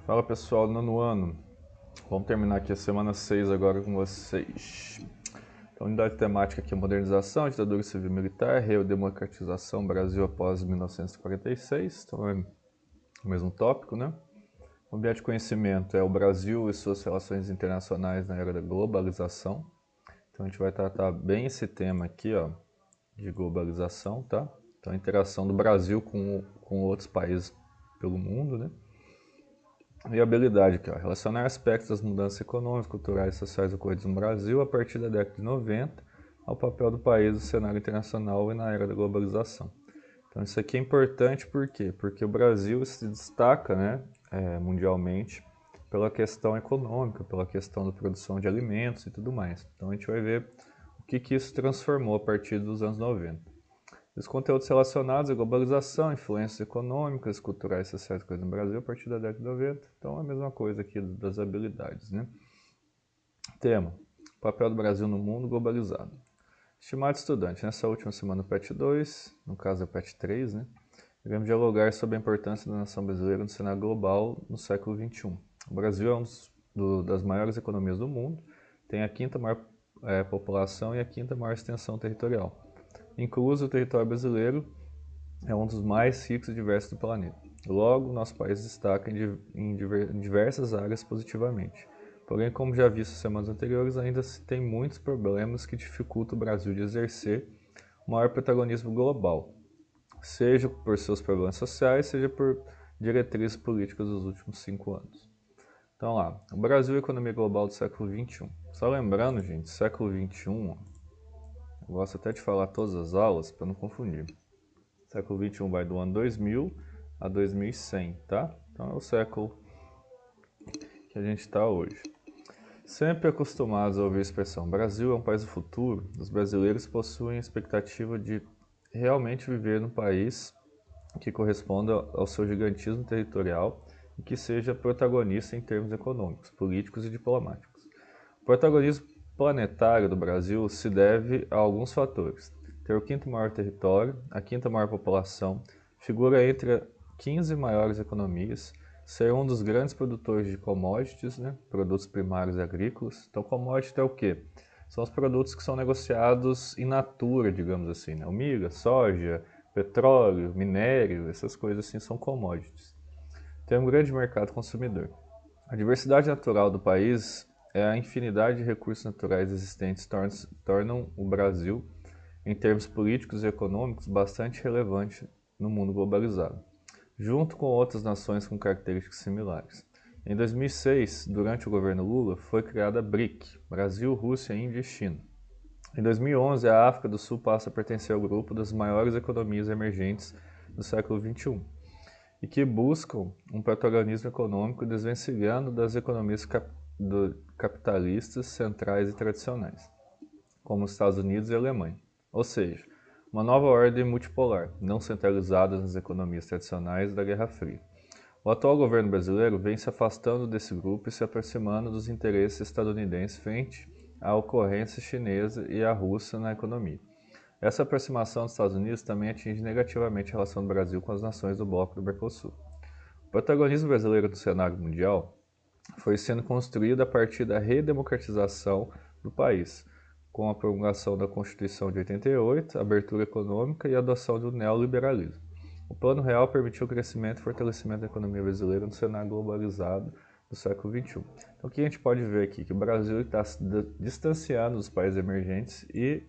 Fala pessoal, nono ano. Vamos terminar aqui a semana 6 agora com vocês. Então, unidade temática aqui é modernização, ditadura civil militar, redemocratização, Brasil após 1946. Então é o mesmo tópico, né? O objeto de conhecimento é o Brasil e suas relações internacionais na era da globalização. Então a gente vai tratar bem esse tema aqui, ó, de globalização, tá? Então a interação do Brasil com outros países pelo mundo, né? E a habilidade aqui, ó, relacionar aspectos das mudanças econômicas, culturais e sociais ocorridas no Brasil a partir da década de 90 ao papel do país no cenário internacional e na era da globalização. Então isso aqui é importante por quê? Porque o Brasil se destaca, né, mundialmente pela questão econômica, pela questão da produção de alimentos e tudo mais. Então a gente vai ver o que isso transformou a partir dos anos 90. Os conteúdos relacionados à globalização, influências econômicas, culturais e sociais no Brasil a partir da década de 90. Então, a mesma coisa aqui das habilidades, né? Tema: papel do Brasil no mundo globalizado. Estimado estudante, nessa última semana do PET 2, no caso é o PET 3, né? Iremos dialogar sobre a importância da nação brasileira no cenário global no século XXI. O Brasil é das maiores economias do mundo, tem a quinta maior população e a quinta maior extensão territorial. Incluso o território brasileiro é um dos mais ricos e diversos do planeta. Logo, nosso país destaca em diversas áreas positivamente. Porém, como já visto semanas anteriores, ainda se tem muitos problemas que dificultam o Brasil de exercer o maior protagonismo global, seja por seus problemas sociais, seja por diretrizes políticas dos últimos 5 anos. Então lá, o Brasil e a economia global do século XXI. Só lembrando, gente, século XXI, eu gosto até de falar todas as aulas para não confundir. Século XXI vai do ano 2000 a 2100, tá? Então é o século que a gente está hoje. Sempre acostumados a ouvir a expressão Brasil é um país do futuro, os brasileiros possuem a expectativa de realmente viver num país que corresponda ao seu gigantismo territorial e que seja protagonista em termos econômicos, políticos e diplomáticos. O protagonismo planetário do Brasil se deve a alguns fatores. Ter o quinto maior território, a quinta maior população, figura entre 15 maiores economias, ser um dos grandes produtores de commodities, né, produtos primários agrícolas. Então, commodity é o quê? São os produtos que são negociados in natura, digamos assim, né? O milho, soja, petróleo, minério, essas coisas assim são commodities. Tem um grande mercado consumidor. A diversidade natural do país é a infinidade de recursos naturais existentes tornam o Brasil, em termos políticos e econômicos, bastante relevante no mundo globalizado, junto com outras nações com características similares. Em 2006, durante o governo Lula, foi criada a BRIC, Brasil, Rússia, Índia e China. Em 2011, a África do Sul passa a pertencer ao grupo das maiores economias emergentes do século XXI e que buscam um protagonismo econômico desvencilhando das economias capitalistas centrais e tradicionais, como os Estados Unidos e a Alemanha. Ou seja, uma nova ordem multipolar, não centralizada nas economias tradicionais da Guerra Fria. O atual governo brasileiro vem se afastando desse grupo e se aproximando dos interesses estadunidenses frente à ocorrência chinesa e à Rússia na economia. Essa aproximação dos Estados Unidos também atinge negativamente a relação do Brasil com as nações do bloco do Mercosul. O protagonismo brasileiro no cenário mundial foi sendo construído a partir da redemocratização do país, com a promulgação da Constituição de 88, a abertura econômica e a adoção do neoliberalismo. O Plano Real permitiu o crescimento e fortalecimento da economia brasileira no cenário globalizado do século XXI. Então, o que a gente pode ver aqui? Que o Brasil está se distanciando dos países emergentes e,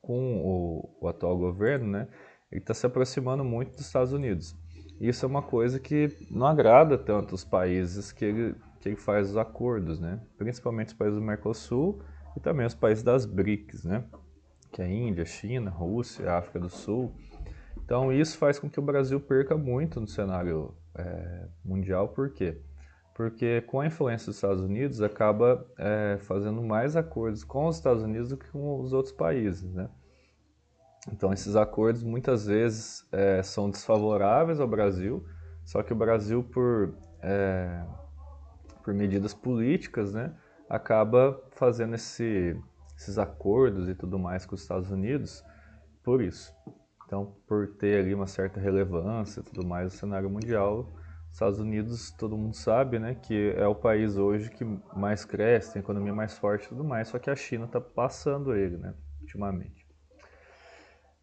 com o atual governo, né, ele está se aproximando muito dos Estados Unidos. Isso é uma coisa que não agrada tanto os países que ele faz os acordos, né? Principalmente os países do Mercosul e também os países das BRICS, né? Que é a Índia, China, Rússia, África do Sul. Então isso faz com que o Brasil perca muito no cenário mundial. Por quê? Porque com a influência dos Estados Unidos acaba fazendo mais acordos com os Estados Unidos do que com os outros países, né? Então esses acordos muitas vezes são desfavoráveis ao Brasil, só que o Brasil por medidas políticas, né, acaba fazendo esses acordos e tudo mais com os Estados Unidos por isso. Então, por ter ali uma certa relevância e tudo mais no cenário mundial, Estados Unidos, todo mundo sabe, né, que é o país hoje que mais cresce, tem economia mais forte e tudo mais, só que a China está passando ele, né, ultimamente.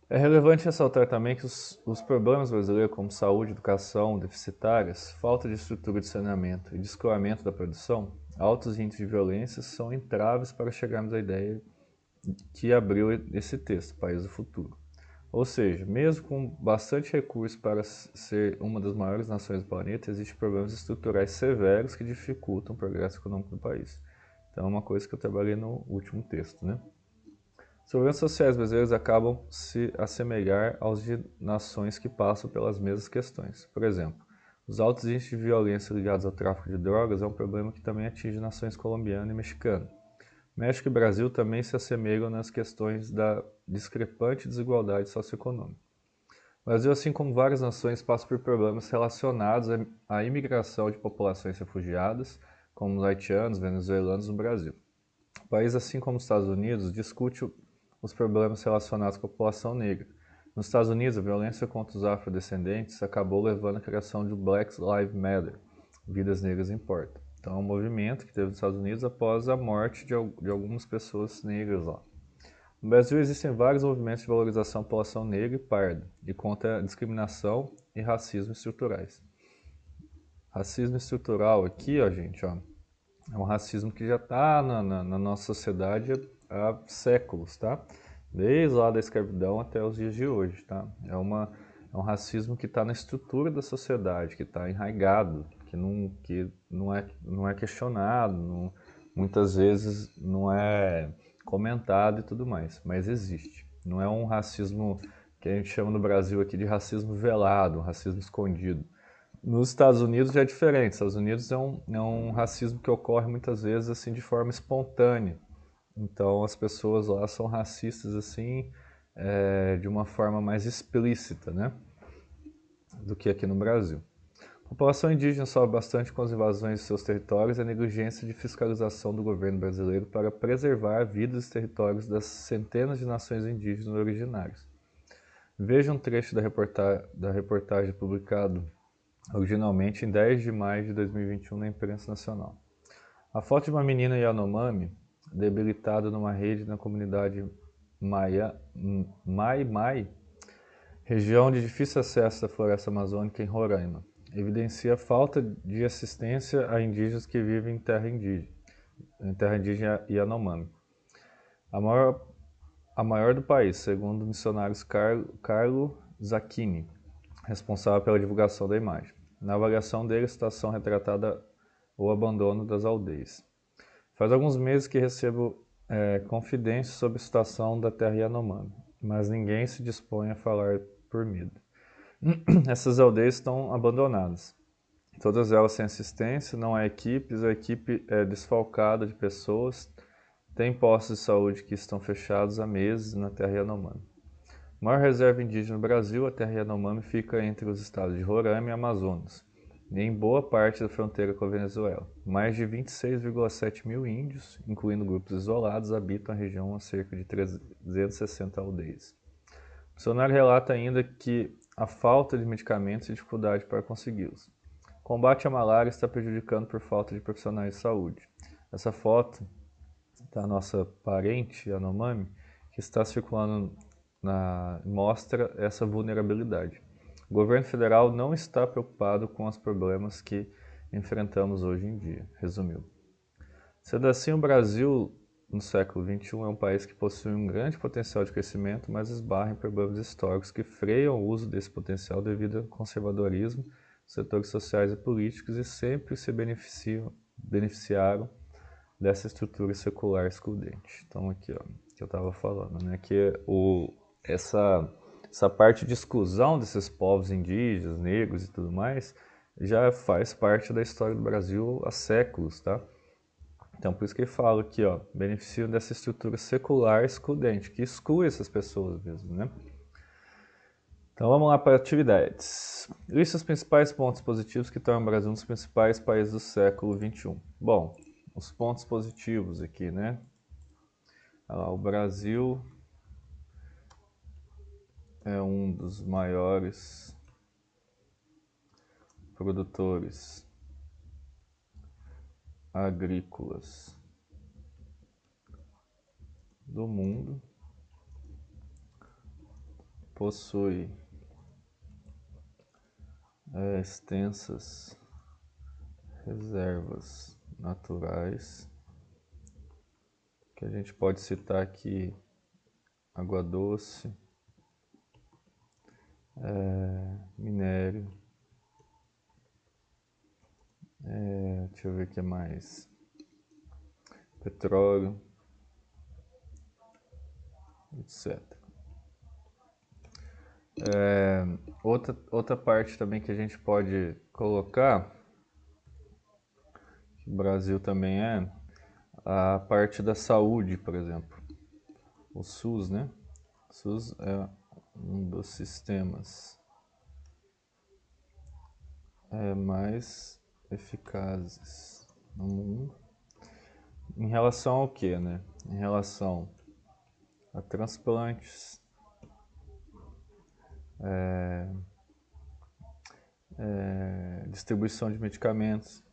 É relevante ressaltar também que os problemas brasileiros, como saúde, educação deficitárias, falta de estrutura de saneamento e de escoamento da produção, altos índices de violência, são entraves para chegarmos à ideia que abriu esse texto, País do Futuro. Ou seja, mesmo com bastante recurso para ser uma das maiores nações do planeta, existem problemas estruturais severos que dificultam o progresso econômico do país. Então é uma coisa que eu trabalhei no último texto, né? Os problemas sociais brasileiros acabam se assemelhar aos de nações que passam pelas mesmas questões. Por exemplo, os altos índices de violência ligados ao tráfico de drogas é um problema que também atinge nações colombiana e mexicana. México e Brasil também se assemelham nas questões da discrepante desigualdade socioeconômica. O Brasil, assim como várias nações, passa por problemas relacionados à imigração de populações refugiadas, como os haitianos, venezuelanos no Brasil. O país, assim como os Estados Unidos, discute os problemas relacionados com a população negra. Nos Estados Unidos, a violência contra os afrodescendentes acabou levando à criação do Black Lives Matter, Vidas Negras Importam. Então, é um movimento que teve nos Estados Unidos após a morte de algumas pessoas negras lá. No Brasil existem vários movimentos de valorização da população negra e parda e contra a discriminação e racismo estruturais. Racismo estrutural aqui, ó, gente, ó, é um racismo que já está na nossa sociedade há séculos, tá? Desde lá da escravidão até os dias de hoje, tá? É um racismo que está na estrutura da sociedade, que está enraizado, que não é questionado, muitas vezes não é comentado e tudo mais, mas existe. Não é um racismo que a gente chama no Brasil aqui de racismo velado, um racismo escondido. Nos Estados Unidos já é diferente. Nos Estados Unidos é um racismo que ocorre muitas vezes assim de forma espontânea. Então as pessoas lá são racistas assim de uma forma mais explícita, né, do que aqui no Brasil. A população indígena sofre bastante com as invasões de seus territórios e a negligência de fiscalização do governo brasileiro para preservar a vida dos territórios das centenas de nações indígenas originárias. Veja um trecho da reportagem publicado originalmente em 10 de maio de 2021 na imprensa nacional. A foto de uma menina Yanomami, debilitada numa rede na comunidade Mai, região de difícil acesso da floresta amazônica em Roraima, evidencia a falta de assistência a indígenas que vivem em terra indígena Yanomami. A maior do país, segundo o missionário Carlo Zacchini, responsável pela divulgação da imagem. Na avaliação dele, a situação retratada o abandono das aldeias. Faz alguns meses que recebo confidências sobre a situação da terra Yanomami, mas ninguém se dispõe a falar por medo. Essas aldeias estão abandonadas. Todas elas sem assistência, não há equipes, a equipe é desfalcada de pessoas, tem postos de saúde que estão fechados há meses na terra Yanomami. A maior reserva indígena do Brasil, a terra Yanomami, fica entre os estados de Roraima e Amazonas, e em boa parte da fronteira com a Venezuela. Mais de 26,7 mil índios, incluindo grupos isolados, habitam a região há cerca de 360 aldeias. O missionário relata ainda que a falta de medicamentos e dificuldade para consegui-los. O combate à malária está prejudicando por falta de profissionais de saúde. Essa foto da nossa parente, Yanomami, que está circulando mostra essa vulnerabilidade. O governo federal não está preocupado com os problemas que enfrentamos hoje em dia, resumiu. Sendo assim, o Brasil, no século XXI, é um país que possui um grande potencial de crescimento, mas esbarra em problemas históricos que freiam o uso desse potencial devido ao conservadorismo dos setores sociais e políticos e sempre se beneficiaram dessa estrutura secular excludente. Então aqui, ó, que eu estava falando, né, que essa parte de exclusão desses povos indígenas, negros e tudo mais, já faz parte da história do Brasil há séculos, tá? Então por isso que eu falo aqui, ó, beneficiam dessa estrutura secular excludente, que exclui essas pessoas mesmo, né? Então vamos lá para atividades. Liste os principais pontos positivos que tornam o Brasil um dos principais países do século XXI. Bom, os pontos positivos aqui, né? Olha lá, o Brasil é um dos maiores produtores agrícolas do mundo possui extensas reservas naturais, que a gente pode citar aqui água doce, minério, deixa eu ver o que mais, petróleo, etc. Outra parte também que a gente pode colocar, que o Brasil também a parte da saúde, por exemplo. O SUS, né? O SUS é um dos sistemas mais eficazes no mundo. Em relação ao que, né? Em relação a transplantes, distribuição de medicamentos,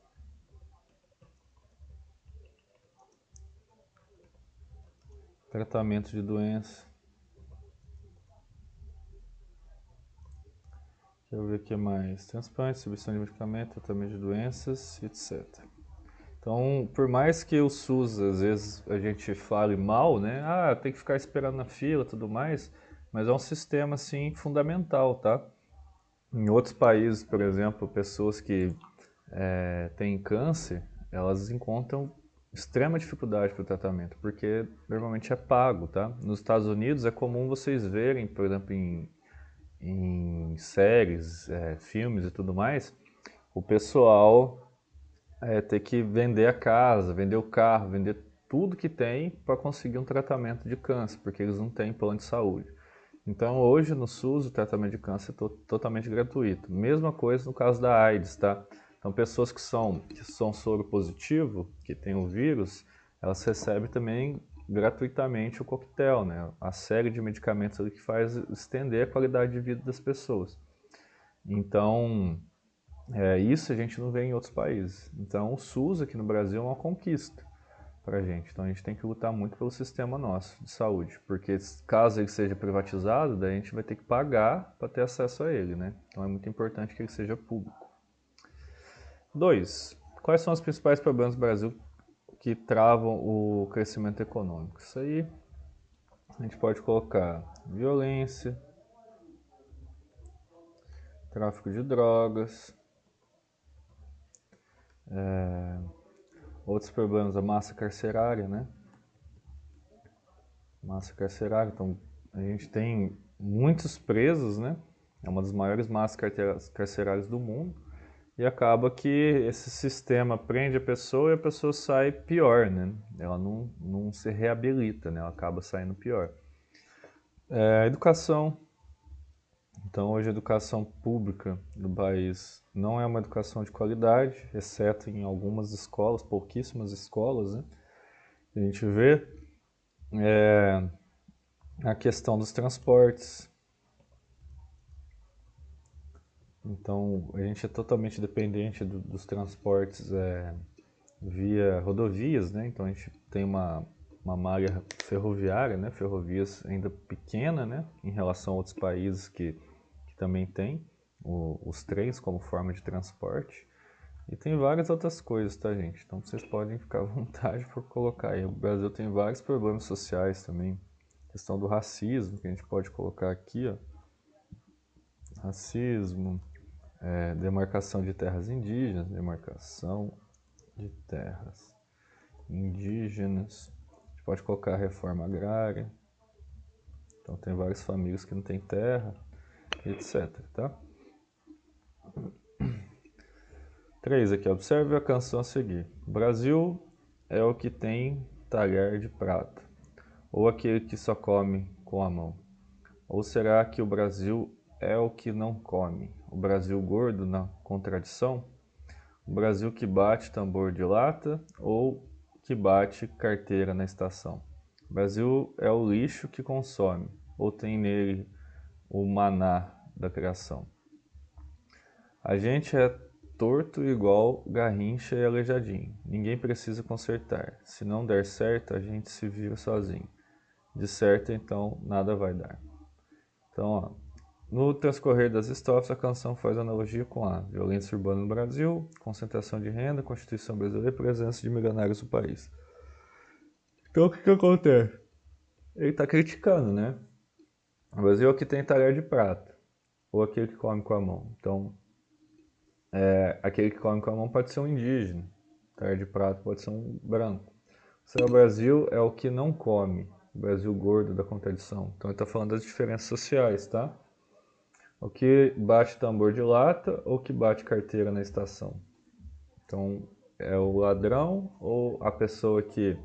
tratamento de doenças. Deixa eu ver o que mais. Transplante, distribuição de medicamentos, tratamento de doenças, etc. Então, por mais que o SUS, às vezes, a gente fale mal, né? Ah, tem que ficar esperando na fila e tudo mais, mas é um sistema, assim, fundamental, tá? Em outros países, por exemplo, pessoas que têm câncer, elas encontram extrema dificuldade para o tratamento, porque normalmente é pago, tá? Nos Estados Unidos é comum vocês verem, por exemplo, em séries, filmes e tudo mais, o pessoal ter que vender a casa, vender o carro, vender tudo que tem para conseguir um tratamento de câncer, porque eles não têm plano de saúde. Então hoje no SUS o tratamento de câncer é totalmente gratuito. Mesma coisa no caso da AIDS, tá? Então pessoas que são soro positivo, que têm o vírus, elas recebem também gratuitamente o coquetel, né? A série de medicamentos ali que faz estender a qualidade de vida das pessoas. Então, isso a gente não vê em outros países. Então, o SUS aqui no Brasil é uma conquista para a gente. Então, a gente tem que lutar muito pelo sistema nosso de saúde, porque caso ele seja privatizado, daí a gente vai ter que pagar para ter acesso a ele, né? Então, é muito importante que ele seja público. 2. Quais são os principais problemas do Brasil que travam o crescimento econômico? Isso aí a gente pode colocar violência, tráfico de drogas, outros problemas, a massa carcerária, né? Massa carcerária, então a gente tem muitos presos, né? É uma das maiores massas carcerárias do mundo e acaba que esse sistema prende a pessoa e a pessoa sai pior, né? Ela não se reabilita, né? Ela acaba saindo pior. A educação. Então hoje a educação pública do país não é uma educação de qualidade, exceto em algumas escolas, pouquíssimas escolas, né? A gente vê a questão dos transportes. Então, a gente é totalmente dependente dos transportes via rodovias, né? Então, a gente tem uma malha ferroviária, né? Ferrovias ainda pequena, né? Em relação a outros países que também tem os trens como forma de transporte. E tem várias outras coisas, tá, gente? Então, vocês podem ficar à vontade por colocar aí. O Brasil tem vários problemas sociais também. A questão do racismo, que a gente pode colocar aqui, ó. Racismo, demarcação de terras indígenas, demarcação de terras indígenas. A gente pode colocar reforma agrária. Então tem várias famílias que não têm terra, etc. Tá? 3 aqui, observe a canção a seguir. O Brasil é o que tem talher de prata, ou aquele que só come com a mão. Ou será que o Brasil é o que não come? O Brasil gordo na contradição? O Brasil que bate tambor de lata ou que bate carteira na estação? O Brasil é o lixo que consome ou tem nele o maná da criação? A gente é torto igual Garrincha e Aleijadinho. Ninguém precisa consertar. Se não der certo, a gente se vira sozinho. De certo, então, nada vai dar. Então, ó, no transcorrer das estrofes, a canção faz analogia com a violência urbana no Brasil, concentração de renda, Constituição brasileira e presença de milionários no país. Então, o que acontece? Ele está criticando, né? O Brasil é o que tem talher de prata, ou aquele que come com a mão. Então, aquele que come com a mão pode ser um indígena, talher de prata pode ser um branco. O Brasil é o que não come, o Brasil gordo da contradição. Então, ele está falando das diferenças sociais, tá? O que bate tambor de lata ou que bate carteira na estação. Então, é o ladrão ou a pessoa que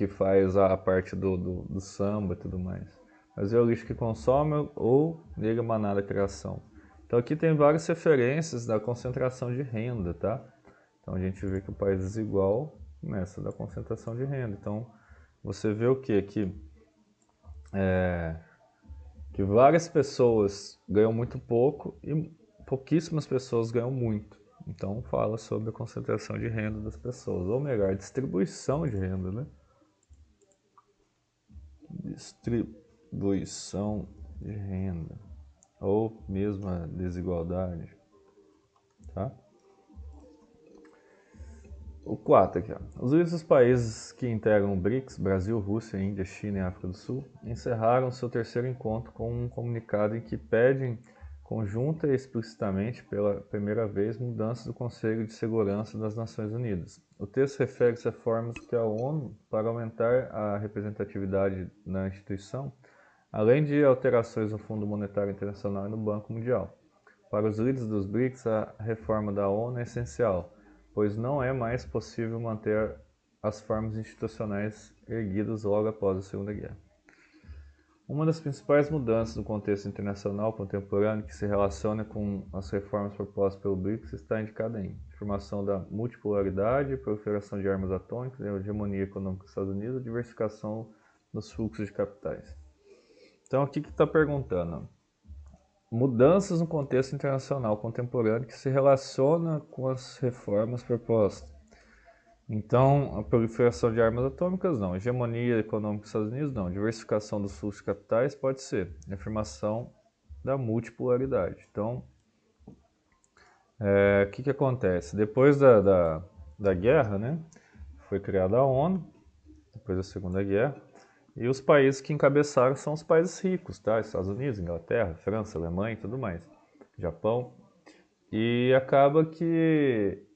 faz a parte do samba e tudo mais. Mas é o lixo que consome ou nega manada criação. Então aqui tem várias referências da concentração de renda, tá? Então a gente vê que o país desigual começa da concentração de renda. Então você vê o quê? Que várias pessoas ganham muito pouco e pouquíssimas pessoas ganham muito. Então fala sobre a concentração de renda das pessoas, ou melhor, a distribuição de renda, né? Distribuição de renda, ou mesmo a desigualdade, tá? O 4 aqui, ó. Os líderes dos países que integram o BRICS, Brasil, Rússia, Índia, China e África do Sul, encerraram seu terceiro encontro com um comunicado em que pedem conjunta e explicitamente, pela primeira vez, mudanças do Conselho de Segurança das Nações Unidas. O texto refere às reformas que a ONU para aumentar a representatividade na instituição, além de alterações no Fundo Monetário Internacional e no Banco Mundial. Para os líderes dos BRICS, a reforma da ONU é essencial, pois não é mais possível manter as formas institucionais erguidas logo após a Segunda Guerra. Uma das principais mudanças no contexto internacional contemporâneo que se relaciona com as reformas propostas pelo BRICS está indicada em formação da multipolaridade, proliferação de armas atômicas, hegemonia econômica dos Estados Unidos, diversificação dos fluxos de capitais. Então, aqui que está perguntando, mudanças no contexto internacional contemporâneo que se relaciona com as reformas propostas. Então, a proliferação de armas atômicas, não. Hegemonia econômica dos Estados Unidos, não. Diversificação dos fluxos de capitais, pode ser. Afirmação da multipolaridade. Então, o que acontece? Depois da guerra, né, foi criada a ONU, depois da Segunda Guerra, e os países que encabeçaram são os países ricos, tá? Estados Unidos, Inglaterra, França, Alemanha e tudo mais. Japão. E acaba que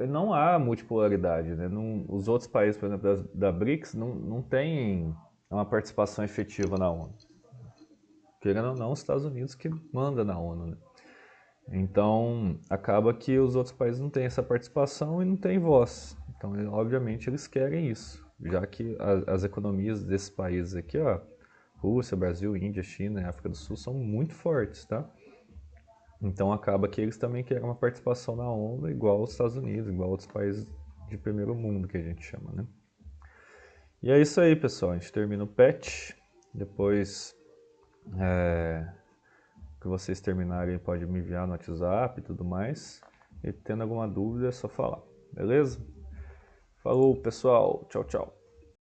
não há multipolaridade, né? Os outros países, por exemplo, da BRICS, não têm uma participação efetiva na ONU. Querendo ou não, os Estados Unidos que manda na ONU, né? Então, acaba que os outros países não têm essa participação e não têm voz. Então, obviamente, eles querem isso, já que as economias desses países aqui, ó, Rússia, Brasil, Índia, China e África do Sul, são muito fortes, tá? Então acaba que eles também querem uma participação na ONU igual aos Estados Unidos, igual a outros países de primeiro mundo que a gente chama, né? E é isso aí, pessoal. A gente termina o patch. Depois que vocês terminarem, pode me enviar no WhatsApp e tudo mais. E tendo alguma dúvida é só falar, beleza? Falou, pessoal. Tchau, tchau.